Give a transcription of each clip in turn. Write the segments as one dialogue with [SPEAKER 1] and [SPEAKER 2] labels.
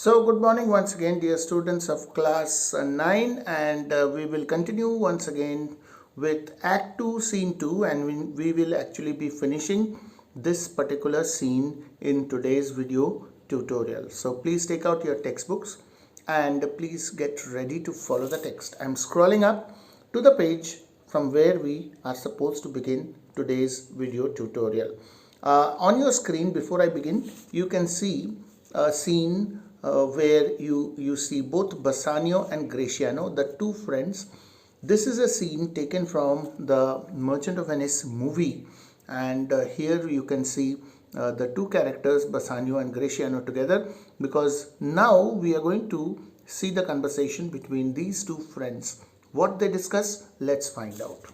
[SPEAKER 1] So good morning once again, dear students of class 9, and we will continue once again with Act 2 Scene 2, and we will actually be finishing this particular scene in today's video tutorial. So please take out your textbooks and please get ready to follow the text. I'm scrolling up to the page from where we are supposed to begin today's video tutorial. On your screen, before I begin, you can see a scene where you see both Bassanio and Graciano, the two friends. This is a scene taken from the Merchant of Venice movie, and here you can see the two characters Bassanio and Graciano together, because now we are going to see the conversation between these two friends. What they discuss, let's find out.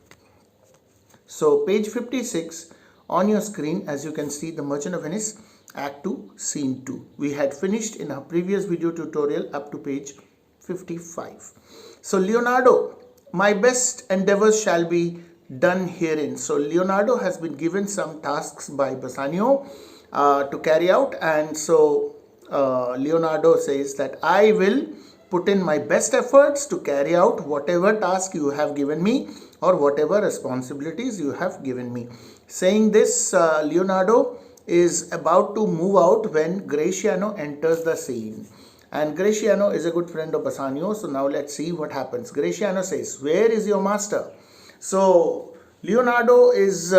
[SPEAKER 1] So page 56 on your screen, as you can see, the Merchant of Venice, Act 2, Scene 2. We had finished in our previous video tutorial up to page 55. So Leonardo, my best endeavors shall be done herein. So Leonardo has been given some tasks by Bassanio to carry out, and so Leonardo says that I will put in my best efforts to carry out whatever task you have given me or whatever responsibilities you have given me. Saying this, Leonardo is about to move out when Graciano enters the scene. And Graciano is a good friend of Bassanio. So now let's see what happens. Graciano says, "Where is your master?" So Leonardo is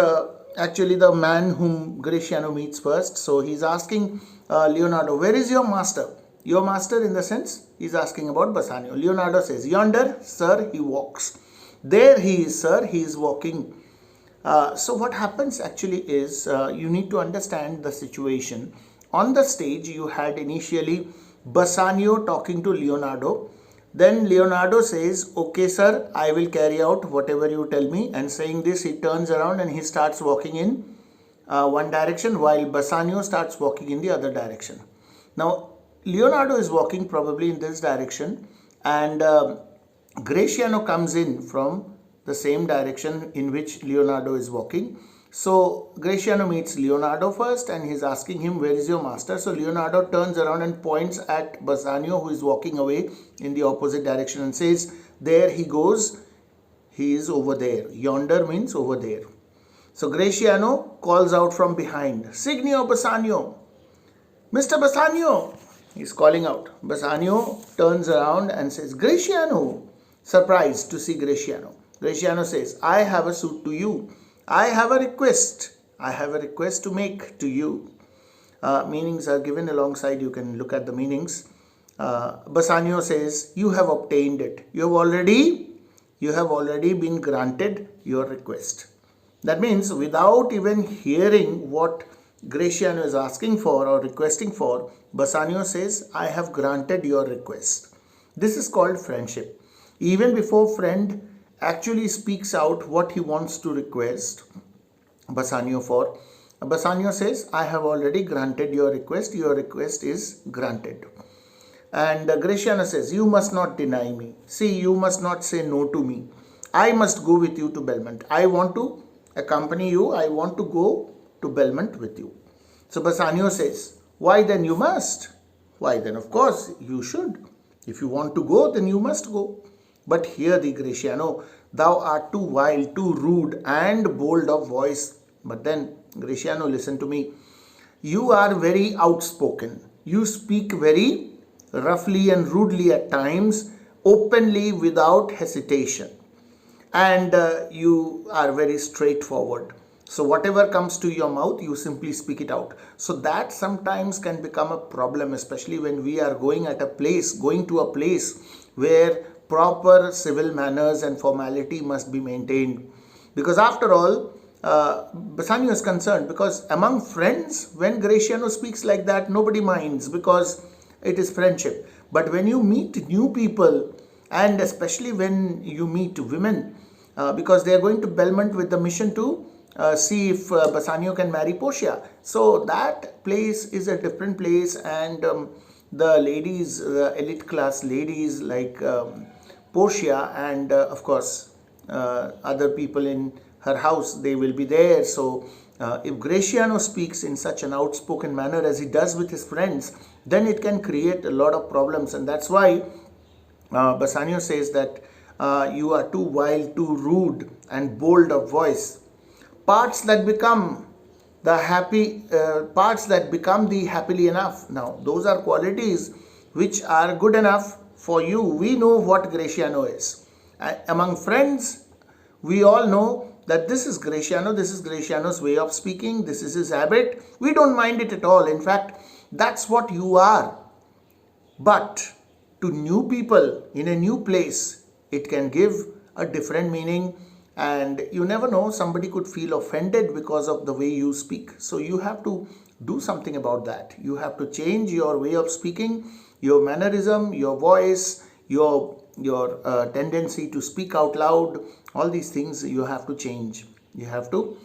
[SPEAKER 1] actually the man whom Graciano meets first. So he's asking Leonardo, "Where is your master?" Your master, in the sense, he's asking about Bassanio. Leonardo says, "Yonder, sir, he walks." There he is, sir, he is walking. So what happens actually is, you need to understand the situation. On the stage, you had initially Bassanio talking to Leonardo. Then Leonardo says, "Okay, sir, I will carry out whatever you tell me." And saying this, he turns around and he starts walking in one direction, while Bassanio starts walking in the other direction. Now, Leonardo is walking probably in this direction, and Graciano comes in from the same direction in which Leonardo is walking. So Graciano meets Leonardo first and he's asking him, "Where is your master?" So Leonardo turns around and points at Bassanio, who is walking away in the opposite direction, and says, "There he goes, he is over there." Yonder means over there. So Graciano calls out from behind, "Signor Bassanio, Mr. Bassanio." He's calling out. Bassanio turns around and says, "Graciano," surprised to see Graciano. Graciano says, "I have a suit to you. I have a request. I have a request to make to you." Meanings are given alongside. You can look at the meanings. Bassanio says, "You have obtained it. You have already been granted your request." That means, without even hearing what Graciano is asking for or requesting for, Bassanio says, "I have granted your request." This is called friendship. Even before friend actually speaks out what he wants to request Bassanio for, Bassanio says, "I have already granted your request. Your request is granted." And Graciano says, "You must not deny me. See, you must not say no to me. I must go with you to Belmont. I want to accompany you. I want to go to Belmont with you." So Bassanio says, "Why then you must?" "Why then, of course, you should. If you want to go, then you must go." "But hear thee, Graciano, thou art too wild, too rude and bold of voice." But then, Graciano, listen to me. "You are very outspoken. You speak very roughly and rudely at times, openly without hesitation. And you are very straightforward. So whatever comes to your mouth, you simply speak it out." So that sometimes can become a problem, especially when we are going to a place where proper civil manners and formality must be maintained. Because after all, Bassanio is concerned, because among friends, when Graciano speaks like that, nobody minds because it is friendship. But when you meet new people, and especially when you meet women, because they are going to Belmont with the mission to see if Bassanio can marry Portia. So that place is a different place, and the ladies, the elite class ladies like Portia, and of course other people in her house, they will be there. So if Graciano speaks in such an outspoken manner as he does with his friends, then it can create a lot of problems. And that's why Bassanio says that you are too wild, too rude, and bold of voice. Parts that become the happily enough. Now, those are qualities which are good enough for you. We know what Graciano is. Among friends, we all know that this is Graciano's way of speaking, this is his habit. We don't mind it at all. In fact, that's what you are. But to new people in a new place, it can give a different meaning, and you never know, somebody could feel offended because of the way you speak. So you have to do something about that. You have to change your way of speaking, your mannerism, your voice, your tendency to speak out loud. All these things you have to change. You have to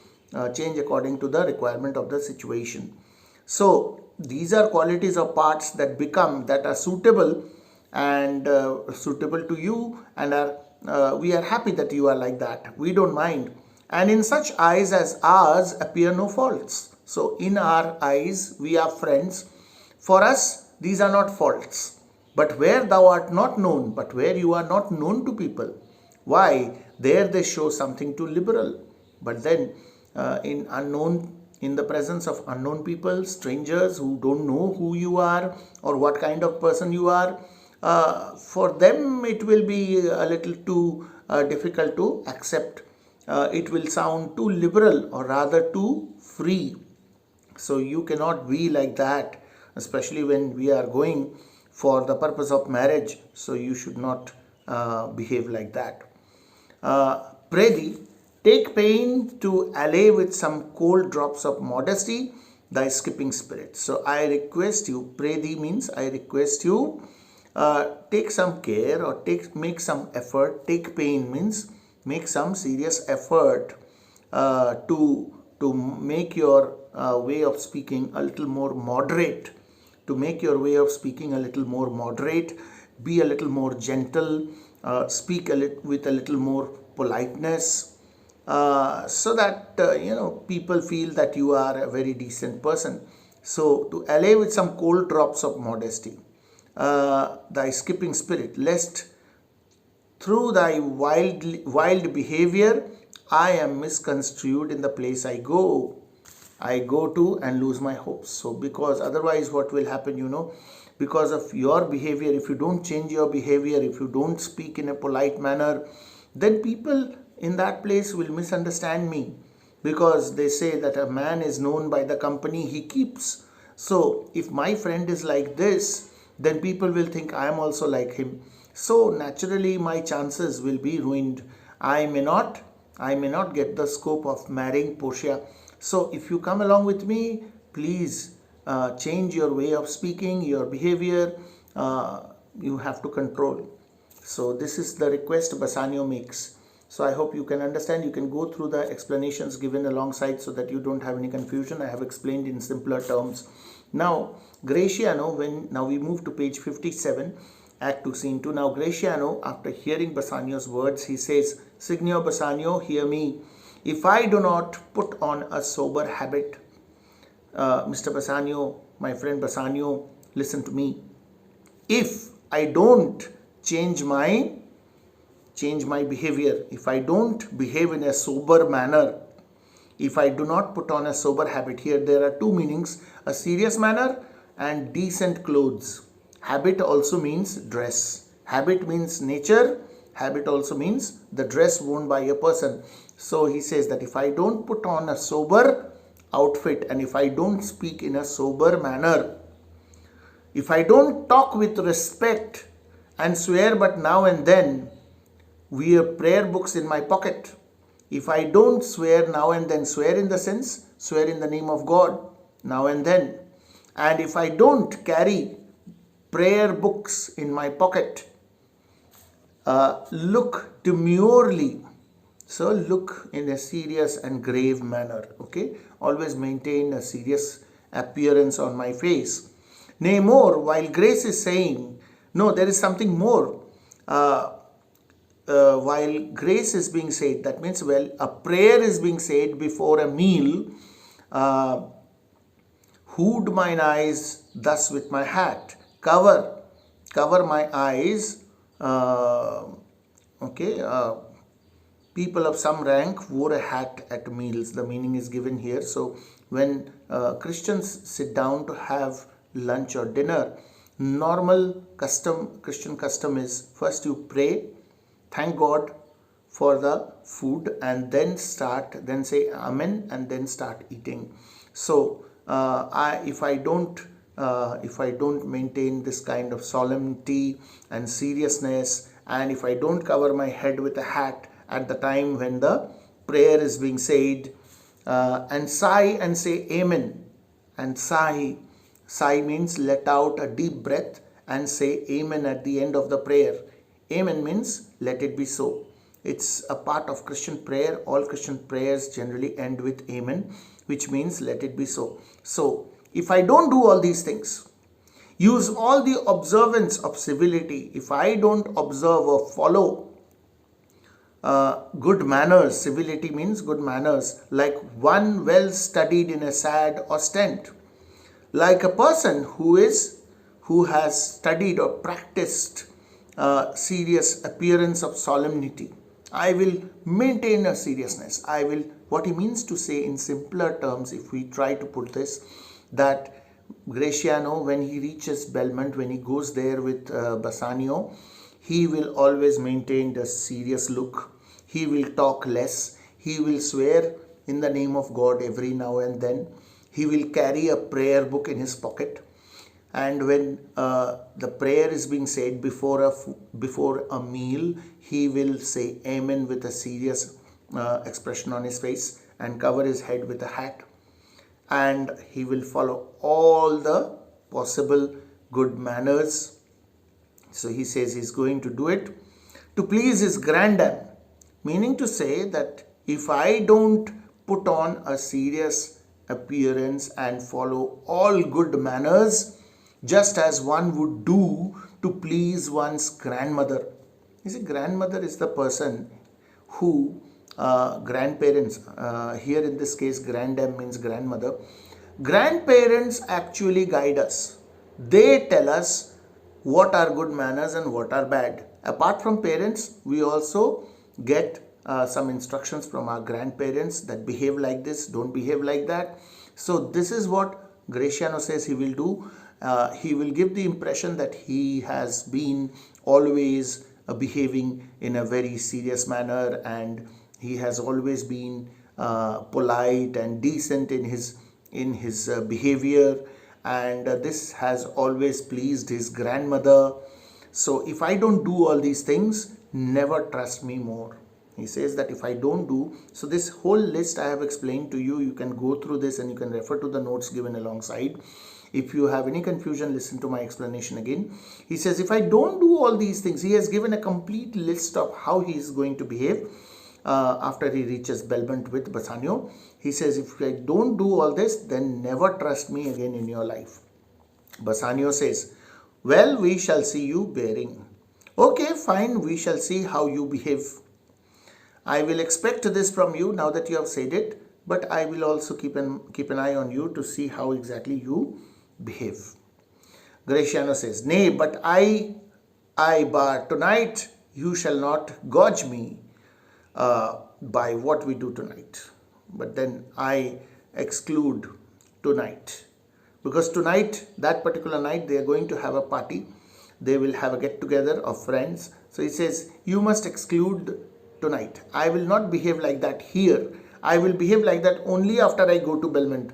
[SPEAKER 1] change according to the requirement of the situation. So these are qualities of parts that are suitable and suitable to you, and we are happy that you are like that. We don't mind. And in such eyes as ours appear no faults. So in our eyes, we are friends. For us, these are not faults. But where thou art not known, but where you are not known to people, why, there they show something too liberal. But then in the presence of unknown people, strangers who don't know who you are or what kind of person you are, for them it will be a little too difficult to accept. It will sound too liberal, or rather too free. So you cannot be like that, especially when we are going for the purpose of marriage. So you should not behave like that. Pray thee, take pain to allay with some cold drops of modesty thy skipping spirit. So I request you, pray thee means I request you, take some care or make some effort. Take pain means make some serious effort to make your way of speaking a little more moderate. To make your way of speaking a little more moderate, be a little more gentle, speak with a little more politeness, so that people feel that you are a very decent person. So to allay with some cold drops of modesty thy skipping spirit, lest through thy wild behavior I am misconstrued in the place I go to and lose my hopes. So because otherwise what will happen, because of your behavior, if you don't change your behavior, if you don't speak in a polite manner, then people in that place will misunderstand me, because they say that a man is known by the company he keeps. So if my friend is like this, then people will think I am also like him. So naturally my chances will be ruined. I may not get the scope of marrying Portia. So if you come along with me, please change your way of speaking, your behavior. You have to control. So this is the request Bassanio makes. So I hope you can understand. You can go through the explanations given alongside so that you don't have any confusion. I have explained in simpler terms. Now Graciano, now we move to page 57, Act 2, Scene 2. Now Graciano, after hearing Bassanio's words, he says, Signor Bassanio, hear me. If I do not put on a sober habit, Mr. Bassanio, my friend Bassanio, listen to me. If I don't change my behavior, if I don't behave in a sober manner, if I do not put on a sober habit, here there are two meanings, a serious manner and decent clothes. Habit also means dress. Habit means nature. Habit also means the dress worn by a person. So he says that if I don't put on a sober outfit, and if I don't speak in a sober manner, if I don't talk with respect and swear but now and then, wear prayer books in my pocket, if I don't swear now and then, swear in the sense, swear in the name of God now and then, and if I don't carry prayer books in my pocket, look demurely. So look in a serious and grave manner. Okay, always maintain a serious appearance on my face. Nay more, while grace is saying, no, there is something more. While grace is being said, that means, well, a prayer is being said before a meal, Hood mine eyes thus with my hat. Cover my eyes. Okay. People of some rank wore a hat at meals. The meaning is given here. So when Christians sit down to have lunch or dinner, Christian custom is first you pray, thank God for the food, and then say amen, and then start eating. So if I don't maintain this kind of solemnity and seriousness, and if I don't cover my head with a hat at the time when the prayer is being said, and sigh and say amen, and sigh means let out a deep breath and say amen at the end of the prayer. Amen means let it be so. It's a part of Christian prayer. All Christian prayers generally end with amen, which means let it be so. So if I don't do all these things, use all the observance of civility, if I don't observe or follow good manners, civility means good manners, like one well studied in a sad ostent, like a person who has studied or practiced serious appearance of solemnity, I will maintain a seriousness. What he means to say in simpler terms, if we try to put this, that Graciano, when he reaches Belmont, when he goes there with Bassanio, he will always maintain the serious look. He will talk less. He will swear in the name of God every now and then. He will carry a prayer book in his pocket. And when the prayer is being said before a meal, he will say amen with a serious expression on his face and cover his head with a hat. And he will follow all the possible good manners. So he says he's going to do it to please his granddam, meaning to say that if I don't put on a serious appearance and follow all good manners, just as one would do to please one's grandmother. You see, grandmother is the person who, grandparents, here in this case, granddam means grandmother. Grandparents actually guide us. They tell us what are good manners and what are bad. Apart from parents, we also get some instructions from our grandparents that behave like this, don't behave like that. So this is what Graciano says he will do. He will give the impression that he has been always behaving in a very serious manner, and he has always been polite and decent in his behavior, and this has always pleased his grandmother. So if I don't do all these things, never trust me more. He says that if I don't do, so this whole list I have explained to you, you can go through this and you can refer to the notes given alongside. If you have any confusion, listen to my explanation again. He says if I don't do all these things, he has given a complete list of how he is going to behave after he reaches Belmont with Bassanio. He says if I don't do all this, then never trust me again in your life. Bassanio says, well, we shall see you bearing. Okay, fine, we shall see how you behave. I will expect this from you now that you have said it, but I will also keep an eye on you to see how exactly you behave. Graciano says, nay, but I bar tonight you shall not gauge me by what we do tonight. But then I exclude tonight, because tonight, that particular night, they are going to have a party. They will have a get together of friends. So he says, you must exclude tonight. I will not behave like that here. I will behave like that only after I go to Belmont.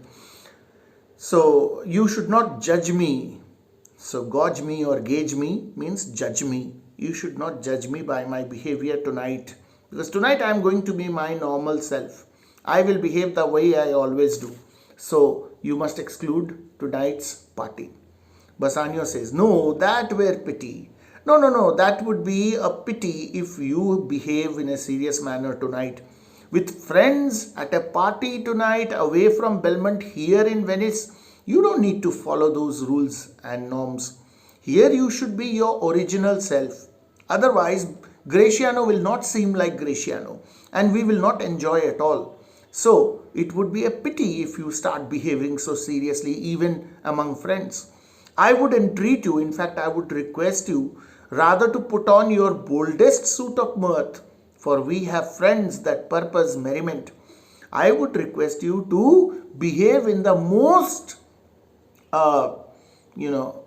[SPEAKER 1] So you should not judge me. So gauge me or gauge me means judge me. You should not judge me by my behavior tonight, because tonight I am going to be my normal self. I will behave the way I always do. So you must exclude tonight's party. Bassanio says, no, that were pity. No, that would be a pity if you behave in a serious manner tonight. With friends at a party tonight away from Belmont here in Venice, you don't need to follow those rules and norms. Here you should be your original self. Otherwise, Graciano will not seem like Graciano and we will not enjoy at all. So, it would be a pity if you start behaving so seriously even among friends. I would entreat you, in fact, I would request you rather to put on your boldest suit of mirth, for we have friends that purpose merriment. I would request you to behave in the most, uh, you know,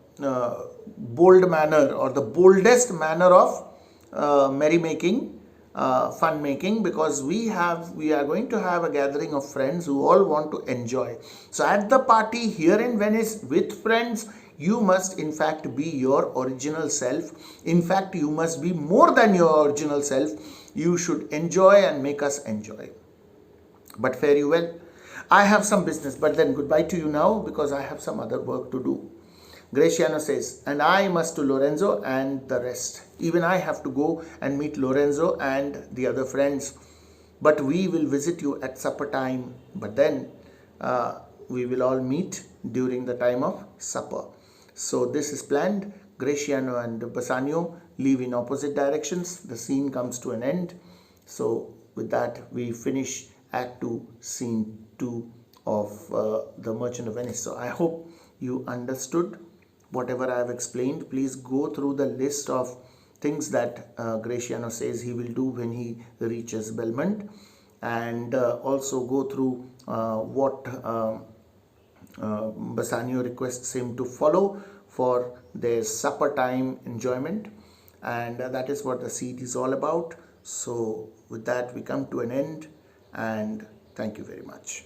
[SPEAKER 1] bold manner, or the boldest manner of merrymaking, fun making, because we are going to have a gathering of friends who all want to enjoy. So at the party here in Venice with friends, you must in fact be your original self. In fact, you must be more than your original self. You should enjoy and make us enjoy. But fare you well. I have some business, but then goodbye to you now, because I have some other work to do. Graciano says, and I must to Lorenzo and the rest. Even I have to go and meet Lorenzo and the other friends. But we will visit you at supper time. But then we will all meet during the time of supper. So this is planned. Graciano and Bassanio leave in opposite directions. The scene comes to an end. So with that, we finish Act 2, Scene 2 of The Merchant of Venice. So I hope you understood whatever I have explained. Please go through the list of things that Graciano says he will do when he reaches Belmont, and also go through what Bassanio requests him to follow for their supper time enjoyment, and that is what the scene is all about. So with that, we come to an end, and thank you very much.